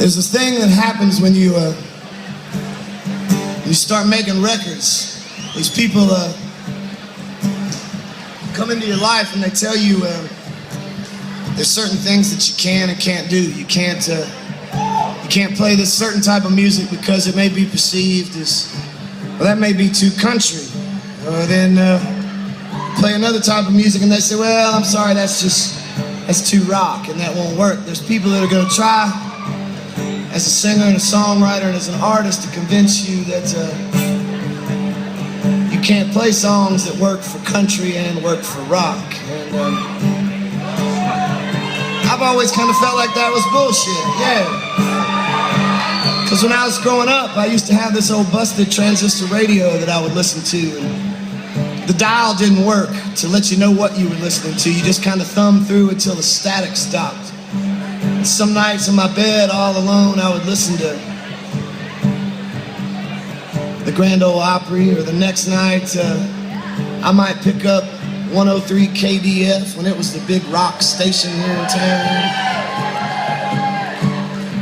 There's this thing that happens when you start making records. These people come into your life and they tell you there's certain things that you can and can't do. You can't play this certain type of music because it may be perceived as, well, that may be too country. Or then play another type of music and they say, well, I'm sorry, that's too rock and that won't work. There's people that are going to try as a singer and a songwriter and as an artist to convince you that you can't play songs that work for country and work for rock. And I've always kind of felt like that was bullshit, yeah. Because when I was growing up, I used to have this old busted transistor radio that I would listen to. And the dial didn't work to let you know what you were listening to. You just kind of thumbed through until the static stopped. And some nights in my bed, all alone, I would listen to the Grand Ole Opry, or the next night, I might pick up 103 KDF when it was the big rock station here in town.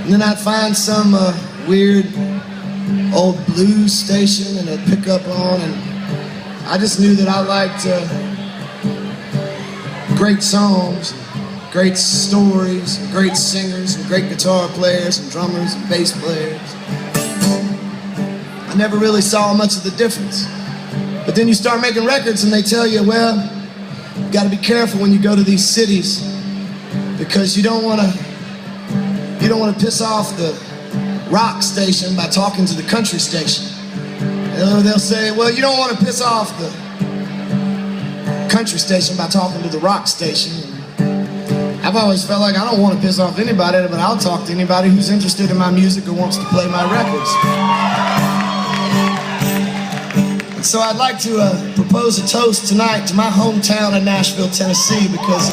And then I'd find some weird old blues station and I'd pick up on, and I just knew that I liked great songs, great stories, and great singers, and great guitar players, and drummers, and bass players. I never really saw much of the difference. But then you start making records and they tell you, well, you gotta be careful when you go to these cities because you don't wanna piss off the rock station by talking to the country station. They'll say, well, you don't wanna piss off the country station by talking to the rock station. I've always felt like I don't want to piss off anybody, but I'll talk to anybody who's interested in my music or wants to play my records. And so I'd like to propose a toast tonight to my hometown of Nashville, Tennessee, because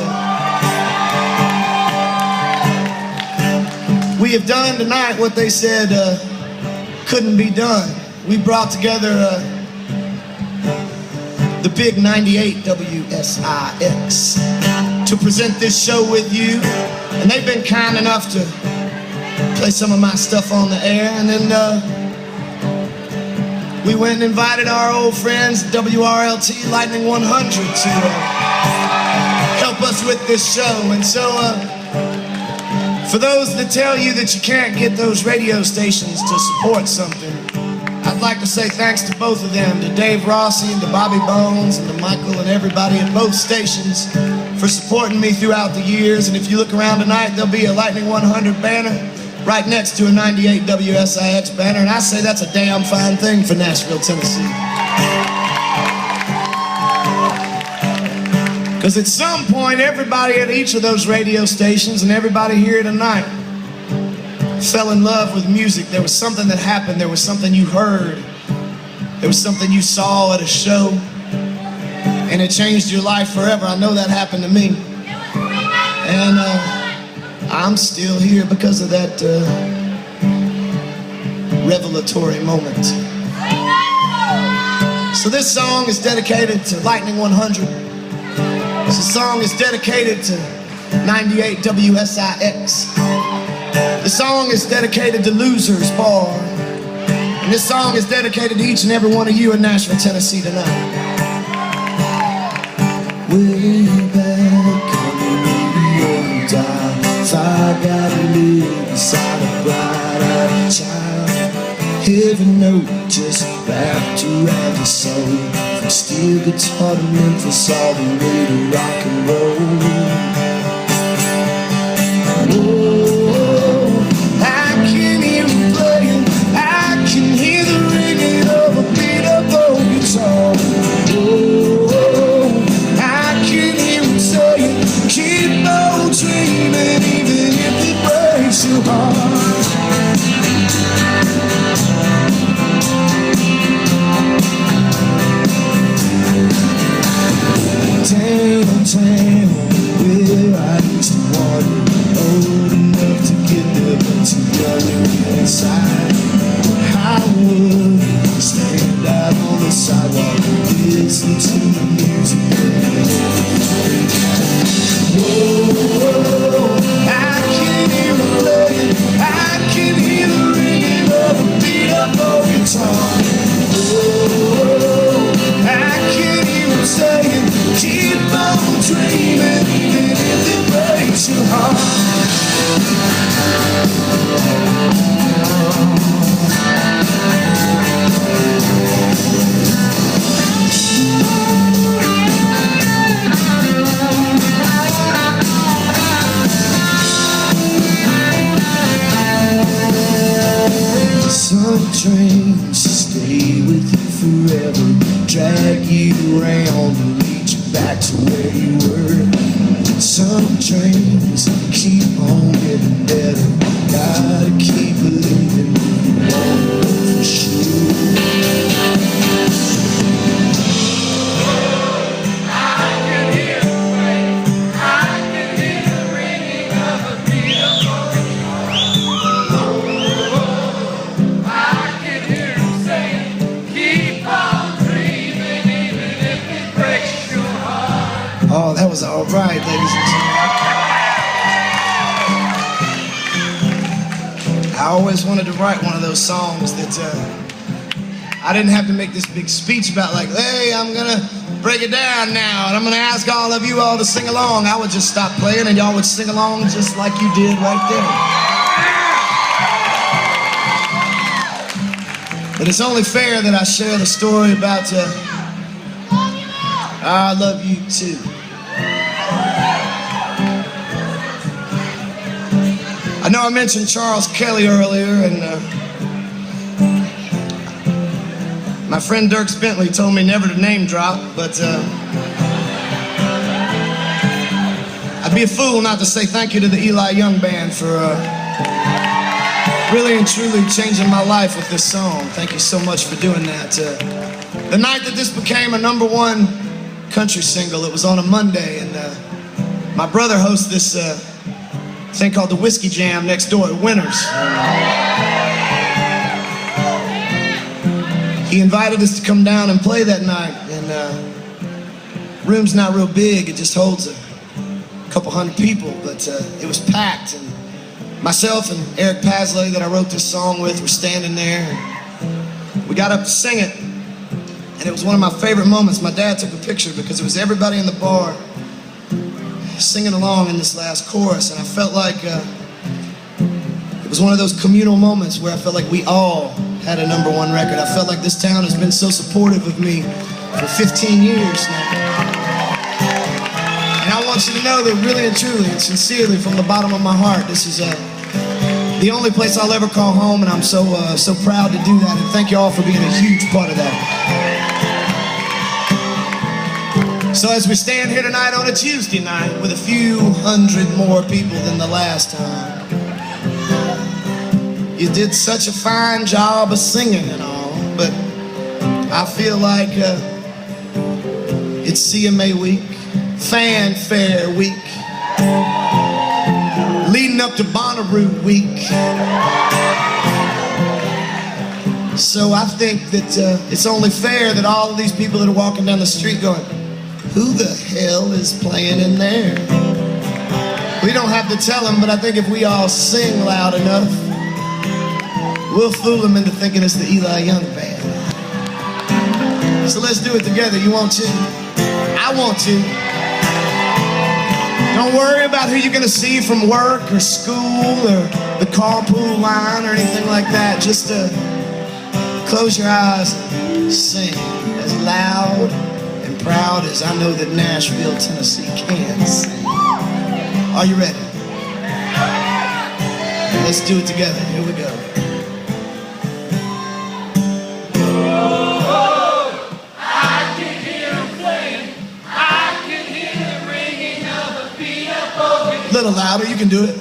we have done tonight what they said couldn't be done. We brought together the big 98 WSIX to present this show with you, and they've been kind enough to play some of my stuff on the air. And then we went and invited our old friends WRLT Lightning 100 to help us with this show. And so for those that tell you that you can't get those radio stations to support something, I'd like to say thanks to both of them, to Dave Rossi and to Bobby Bones and to Michael and everybody at both stations for supporting me throughout the years. And if you look around tonight, there'll be a Lightning 100 banner right next to a 98 WSIX banner, and I say that's a damn fine thing for Nashville, Tennessee. Because at some point, everybody at each of those radio stations and everybody here tonight fell in love with music. There was something that happened. There was something you heard. There was something you saw at a show, and it changed your life forever. I know that happened to me. And I'm still here because of that revelatory moment. So this song is dedicated to Lightning 100. This song is dedicated to 98 WSIX. The song is dedicated to Losers Bar. And this song is dedicated to each and every one of you in Nashville, Tennessee tonight. Way back on the radio dial, I got to live inside a bright-eyed child. Every note just wrapped around his soul. From steel guitar to Memphis, all the way to rock and roll. Oh, I can hear him playing, I can hear the ringing of a beat-up old guitar. Oh, I can hear him saying, keep on dreaming, even if it breaks your heart. Downtown, where I used to wander, old enough to get there, but too young to get inside. I would stand out on the sidewalk, listen to the music. Oh, I can hear it playing, I can trains to stay with you forever, drag you around and lead you back to where you were. Some trains keep on getting better, gotta keep believing you won't for sure. Oh, that was all right, ladies and gentlemen. I always wanted to write one of those songs that I didn't have to make this big speech about, like, hey, I'm gonna break it down now, and I'm gonna ask all of you all to sing along. I would just stop playing, and y'all would sing along just like you did right there. But it's only fair that I share the story about I love you too. I know I mentioned Charles Kelly earlier, and my friend Dirk Bentley told me never to name drop, but I'd be a fool not to say thank you to the Eli Young Band for really and truly changing my life with this song. Thank you so much for doing that. The night that this became a #1 country single, it was on a Monday, and my brother hosts this thing called the Whiskey Jam next door at Winners. He invited us to come down and play that night, and room's not real big, it just holds a couple hundred people, but it was packed, and myself and Eric Pasley, that I wrote this song with, were standing there, and we got up to sing it, and it was one of my favorite moments. My dad took a picture because it was everybody in the bar singing along in this last chorus, and I felt like it was one of those communal moments where I felt like we all had a #1 record. I felt like this town has been so supportive of me for 15 years now. And I want you to know that really and truly and sincerely from the bottom of my heart, this is the only place I'll ever call home, and I'm so proud to do that, and thank you all for being a huge part of that. So as we stand here tonight on a Tuesday night with a few hundred more people than the last time, you did such a fine job of singing and all, but I feel like it's CMA week, fanfare week, leading up to Bonnaroo week. So I think that it's only fair that all of these people that are walking down the street going, who the hell is playing in there? We don't have to tell them, but I think if we all sing loud enough, we'll fool them into thinking it's the Eli Young Band. So let's do it together. You want to? I want to. Don't worry about who you're going to see from work or school or the carpool line or anything like that. Just close your eyes and sing as loud and proud as I know that Nashville, Tennessee can sing. Are you ready? Let's do it together. Here we go. A little louder, you can do it.